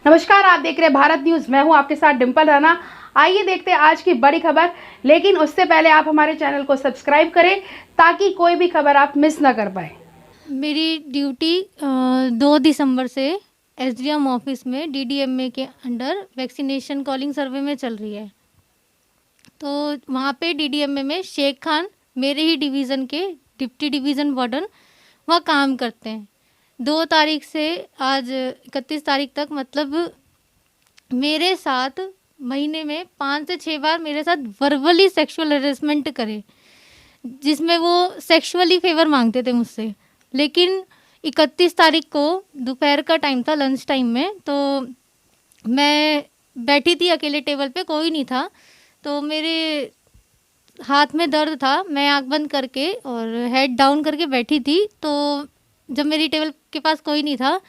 नमस्कार, आप देख रहे हैं भारत न्यूज़। मैं हूं आपके साथ डिम्पल राणा। आइए देखते हैं आज की बड़ी खबर, लेकिन उससे पहले आप हमारे चैनल को सब्सक्राइब करें ताकि कोई भी खबर आप मिस ना कर पाए। मेरी ड्यूटी 2 दिसंबर से एसडीएम ऑफिस में डीडीएमए के अंडर वैक्सीनेशन कॉलिंग सर्वे में चल रही है। तो वहाँ पे डीडीएमए में शेख खान मेरे ही डिवीज़न के डिप्टी डिवीज़न वार्डन वहाँ काम करते हैं। 2 तारीख से आज 31 तारीख तक, मतलब मेरे साथ महीने में 5 से 6 बार मेरे साथ वर्बली सेक्सुअल हरेसमेंट करे, जिसमें वो सेक्सुअली फेवर मांगते थे मुझसे। लेकिन 31 तारीख को दोपहर का टाइम था, लंच टाइम में, तो मैं बैठी थी अकेले टेबल पे, कोई नहीं था। तो मेरे हाथ में दर्द था, मैं आंख बंद करके और हेड डाउन करके बैठी थी। तो जब मेरी टेबल के पास कोई नहीं था,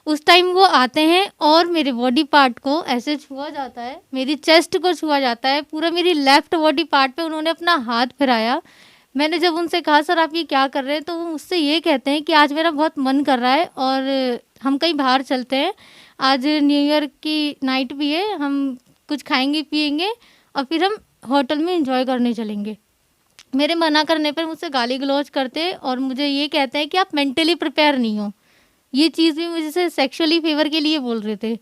उस टाइम वो आते हैं और मेरे बॉडी पार्ट को ऐसे छुआ जाता है, मेरी चेस्ट को छुआ जाता है, पूरा मेरी लेफ़्ट बॉडी पार्ट पे उन्होंने अपना हाथ फिराया। मैंने जब उनसे कहा सर आप ये क्या कर रहे हैं, तो वो मुझसे ये कहते हैं कि आज मेरा बहुत मन कर रहा है और हम कहीं बाहर चलते हैं, आज न्यू ईयर की नाइट भी है, हम कुछ खाएंगे पिएंगे और फिर हम होटल में एंजॉय करने चलेंगे। मेरे मना करने पर मुझसे गाली गलौज करते और मुझे ये कहते हैं कि आप मेंटली प्रिपेयर नहीं हो। ये चीज़ भी मुझसे सेक्सुअली फेवर के लिए बोल रहे थे।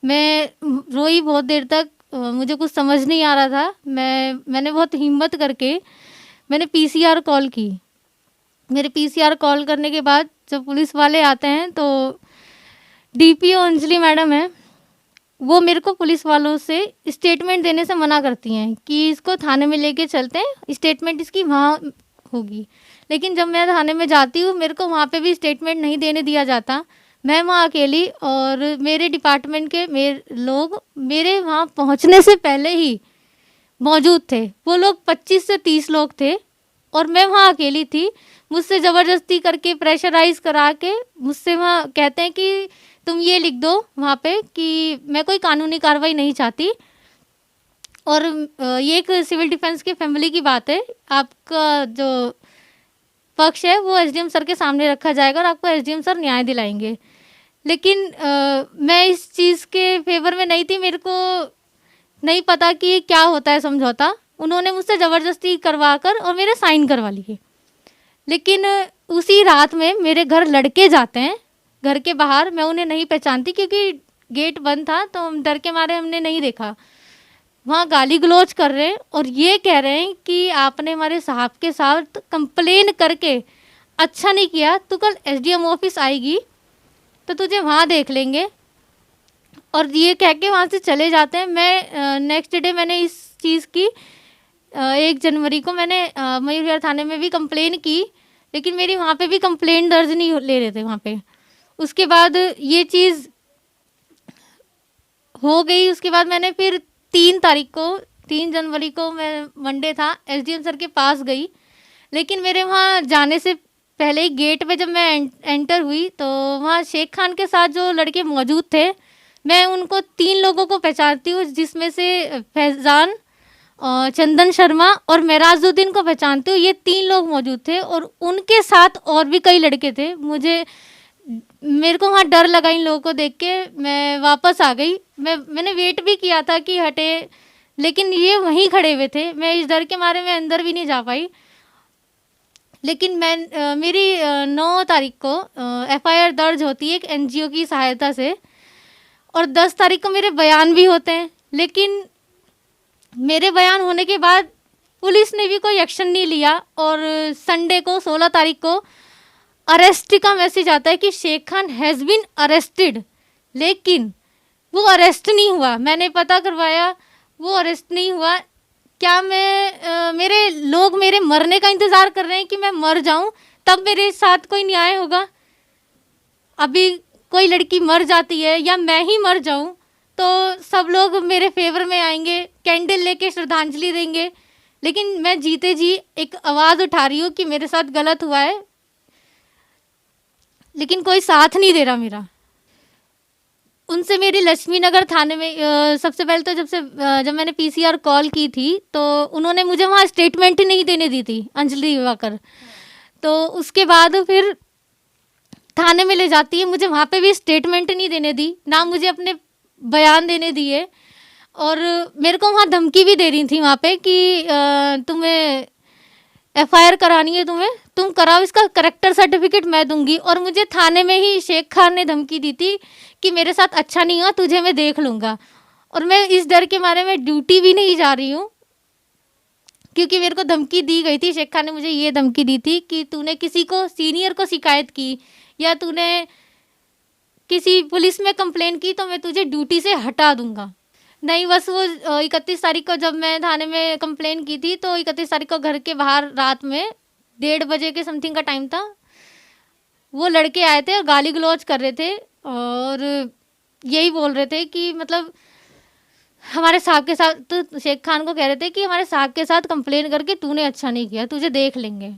मैं रोई बहुत देर तक, मुझे कुछ समझ नहीं आ रहा था। मैंने बहुत हिम्मत करके मैंने पीसीआर कॉल की। मेरे पीसीआर कॉल करने के बाद जब पुलिस वाले आते हैं तो डीपीओ अंजलि मैडम है, वो मेरे को पुलिस वालों से स्टेटमेंट देने से मना करती हैं कि इसको थाने में लेके चलते हैं, स्टेटमेंट इसकी वहाँ होगी। लेकिन जब मैं थाने में जाती हूँ, मेरे को वहाँ पे भी स्टेटमेंट नहीं देने दिया जाता। मैं वहाँ अकेली और मेरे डिपार्टमेंट के मेरे लोग मेरे वहाँ पहुँचने से पहले ही मौजूद थे। वो लोग 25 से 30 लोग थे और मैं वहाँ अकेली थी। मुझसे ज़बरदस्ती करके प्रेशराइज़ करा के मुझसे वहाँ कहते हैं कि तुम ये लिख दो वहाँ पे कि मैं कोई कानूनी कार्रवाई नहीं चाहती। और ये एक सिविल डिफेंस की फैमिली की बात है। आपका जो पक्ष है वो एसडीएम सर के सामने रखा जाएगा और आपको एसडीएम सर न्याय दिलाएंगे। लेकिन मैं इस चीज़ के फेवर में नहीं थी। मेरे को नहीं पता कि क्या होता है समझौता। उन्होंने मुझसे ज़बरदस्ती करवा कर और मेरे साइन करवा लिए। लेकिन उसी रात में मेरे घर लड़के जाते हैं, घर के बाहर। मैं उन्हें नहीं पहचानती क्योंकि गेट बंद था, तो हम डर के मारे हमने नहीं देखा। वहाँ गाली गलौज कर रहे हैं और ये कह रहे हैं कि आपने हमारे साहब के साथ कंप्लेन करके अच्छा नहीं किया, तू कल एसडीएम ऑफिस आएगी तो तुझे वहाँ देख लेंगे। और ये कह के वहाँ से चले जाते हैं। मैं नेक्स्ट डे मैंने इस चीज़ की 1 जनवरी को मैंने मयूर विहार थाने में भी कंप्लेन की, लेकिन मेरी वहाँ पे भी कंप्लेन दर्ज नहीं ले रहे थे वहाँ पे। उसके बाद ये चीज़ हो गई। उसके बाद मैंने फिर 3 जनवरी को मैं मंडे था, एसडीएम सर के पास गई। लेकिन मेरे वहाँ जाने से पहले ही गेट पे जब मैं एंटर हुई तो वहाँ शेख खान के साथ जो लड़के मौजूद थे, मैं उनको 3 लोगों को पहचानती हूँ, जिसमें से फैज़ान, चंदन शर्मा और मेराजुद्दीन को पहचानती हूँ। ये 3 लोग मौजूद थे और उनके साथ और भी कई लड़के थे। मेरे को वहाँ डर लगा इन लोगों को देख के। मैं वापस आ गई। मैंने वेट भी किया था कि हटे, लेकिन ये वहीं खड़े हुए थे। मैं इस डर के मारे मैं अंदर भी नहीं जा पाई। लेकिन मेरी 9 तारीख को एफआईआर दर्ज होती है एक एनजीओ की सहायता से, और 10 तारीख को मेरे बयान भी होते हैं। लेकिन मेरे बयान होने के बाद पुलिस ने भी कोई एक्शन नहीं लिया और संडे को 16 तारीख को अरेस्ट का मैसेज आता है कि Sheikh Khan has been arrested. लेकिन वो अरेस्ट नहीं हुआ। मैंने पता करवाया, वो अरेस्ट नहीं हुआ। क्या मेरे लोग मेरे मरने का इंतज़ार कर रहे हैं कि मैं मर जाऊं तब मेरे साथ कोई न्याय होगा? अभी कोई लड़की मर जाती है या मैं ही मर जाऊं तो सब लोग मेरे फेवर में आएंगे, कैंडल लेके श्रद्धांजलि देंगे। लेकिन मैं जीते जी एक आवाज़ उठा रही हूँ कि मेरे साथ गलत हुआ है, लेकिन कोई साथ नहीं दे रहा मेरा। उनसे मेरी लक्ष्मी नगर थाने में सबसे पहले तो जब मैंने पीसीआर कॉल की थी तो उन्होंने मुझे वहाँ स्टेटमेंट ही नहीं देने दी थी, अंजलि दिवाकर। तो उसके बाद फिर थाने में ले जाती है, मुझे वहाँ पे भी स्टेटमेंट नहीं देने दी, ना मुझे अपने बयान देने दिए और मेरे को वहाँ धमकी भी दे रही थी वहाँ पे कि तुम्हें एफआईआर करानी है, तुम कराओ, इसका करेक्टर सर्टिफिकेट मैं दूंगी। और मुझे थाने में ही शेख खान ने धमकी दी थी कि मेरे साथ अच्छा नहीं हुआ, तुझे मैं देख लूँगा। और मैं इस डर के मारे में ड्यूटी भी नहीं जा रही हूँ, क्योंकि मेरे को धमकी दी गई थी। शेख खान ने मुझे ये धमकी दी थी कि तूने किसी को सीनियर को शिकायत की या तूने किसी पुलिस में कंप्लेन की तो मैं तुझे ड्यूटी से हटा दूंगा। नहीं, बस वो 31 तारीख को जब मैं थाने में कंप्लेन की थी तो 31 तारीख को घर के बाहर रात में 1:30 बजे के समथिंग का टाइम था, वो लड़के आए थे और गाली गलौज कर रहे थे और यही बोल रहे थे कि मतलब हमारे साहब के साथ, तो शेख खान को कह रहे थे कि हमारे साहब के साथ कंप्लेन करके तूने अच्छा नहीं किया, तुझे देख लेंगे।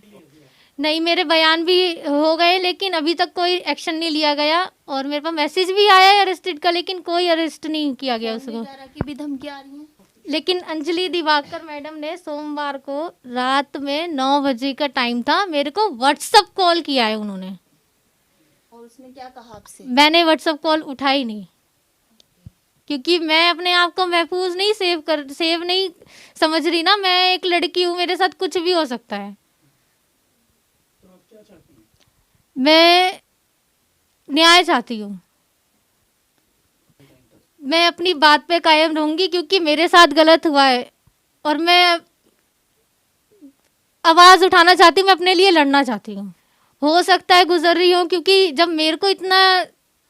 नहीं, मेरे बयान भी हो गए लेकिन अभी तक कोई एक्शन नहीं लिया गया और मेरे पास मैसेज भी आया है अरेस्टेड का, लेकिन कोई अरेस्ट नहीं किया गया उसको। की भी धमकी आ रही है। लेकिन अंजलि दिवाकर मैडम ने सोमवार को रात में 9 बजे का टाइम था, मेरे को व्हाट्सअप कॉल किया है उन्होंने और उसने क्या कहा आपसे? मैंने व्हाट्सअप कॉल उठाई नहीं, क्योंकि मैं अपने आप को महफूज नहीं सेव नहीं समझ रही ना। मैं एक लड़की हूँ, मेरे साथ कुछ भी हो सकता है। मैं न्याय चाहती हूँ, मैं अपनी बात पे कायम रहूंगी क्योंकि मेरे साथ गलत हुआ है और मैं आवाज़ उठाना चाहती हूँ, मैं अपने लिए लड़ना चाहती हूँ। हो सकता है गुजर रही हूँ, क्योंकि जब मेरे को इतना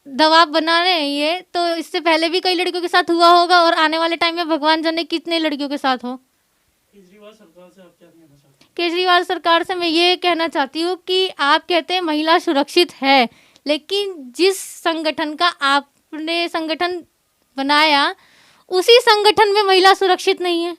दबाव बना रहे हैं ये, तो इससे पहले भी कई लड़कियों के साथ हुआ होगा और आने वाले टाइम में भगवान जाने कितने लड़कियों के साथ हो। केजरीवाल सरकार से मैं ये कहना चाहती हूँ कि आप कहते हैं महिला सुरक्षित है, लेकिन जिस संगठन का आपने संगठन बनाया उसी संगठन में महिला सुरक्षित नहीं है।